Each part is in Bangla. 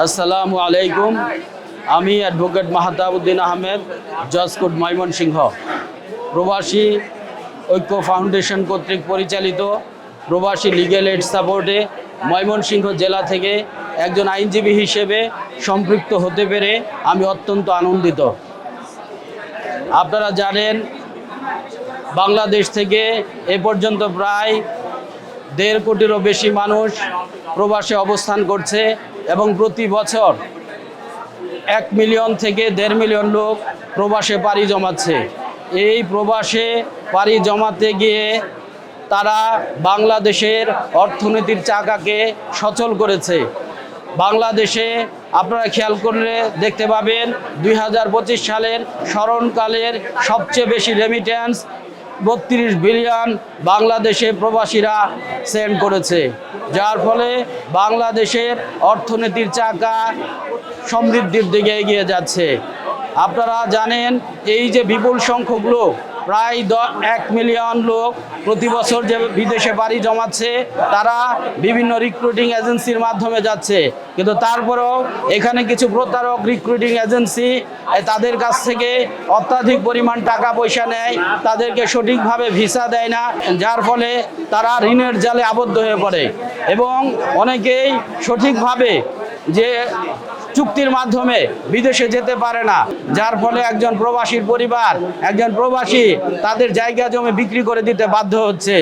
আসসালামু আলাইকুম। আমি অ্যাডভোকেট মাহতাবউদ্দিন আহমেদ, জজ কোর্ট ময়মনসিংহ, প্রবাসী ঐক্য ফাউন্ডেশন কর্তৃক পরিচালিত প্রবাসী লিগ্যাল এইড সাপোর্টে ময়মনসিংহ জেলা থেকে একজন আইনজীবী হিসেবে সম্পৃক্ত হতে পেরে আমি অত্যন্ত আনন্দিত। আপনারা জানেন, বাংলাদেশ থেকে এ পর্যন্ত প্রায় 1.5 কোটিরও বেশি মানুষ প্রবাসে অবস্থান করছে এবং প্রতি বছর 1 মিলিয়ন থেকে 1.5 মিলিয়ন লোক প্রবাসে পাড়ি জমাচ্ছে। এই প্রবাসে পাড়ি জমাতে গিয়ে তারা বাংলাদেশের অর্থনীতির চাকাকে সচল করেছে। বাংলাদেশে আপনারা খেয়াল করলে দেখতে পাবেন 2025 সালের স্মরণকালের সবচেয়ে বেশি রেমিট্যান্স 32 বিলিয়ন বাংলাদেশে প্রবাসীরা সেন্ড করেছে, যার ফলে বাংলাদেশের অর্থনীতির চাকা সমৃদ্ধির দিকে এগিয়ে যাচ্ছে। আপনারা জানেন, এই যে বিপুল সংখ্যক লোক, প্রায় 1 মিলিয়ন লোক প্রতি বছর যে বিদেশে পাড়ি জমাচ্ছে, তারা বিভিন্ন রিক্রুটিং এজেন্সির মাধ্যমে যাচ্ছে। কিন্তু তারপরেও এখানে কিছু প্রতারক রিক্রুটিং এজেন্সি তাদের কাছ থেকে অত্যাধিক পরিমাণ টাকা পয়সা নেয়, তাদেরকে সঠিকভাবে ভিসা দেয় না, যার ফলে তারা ঋণের জালে আবদ্ধ হয়ে পড়ে এবং অনেকেই সঠিকভাবে যে চুক্তির মাধ্যমে বিদেশে যেতে পারে না, যার ফলে একজন প্রবাসীর পরিবার, একজন প্রবাসী তাদের জায়গা জমি বিক্রি করে দিতে বাধ্য হচ্ছে।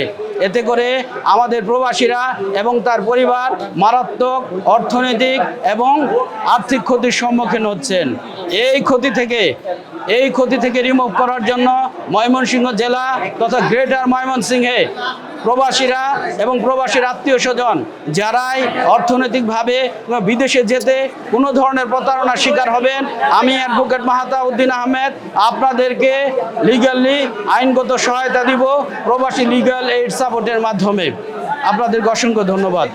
এতে করে আমাদের প্রবাসীরা এবং তার পরিবার মারাত্মক অর্থনৈতিক এবং আর্থিক ক্ষতির সম্মুখীন হচ্ছেন। এই ক্ষতি থেকে রিমুভ করার জন্য ময়মনসিংহ জেলা তথা গ্রেটার ময়মনসিংহে প্রবাসীরা এবং প্রবাসীর আত্মীয় স্বজন যারাই অর্থনৈতিকভাবে বিদেশে যেতে কোনো ধরনের প্রতারণার শিকার হবেন, আমি অ্যাডভোকেট মাহতাবউদ্দিন আহমেদ আপনাদেরকে লিগ্যালি আইনগত সহায়তা দিব প্রবাসী লিগ্যাল এইড সাপোর্টের মাধ্যমে। আপনাদেরকে অসংখ্য ধন্যবাদ।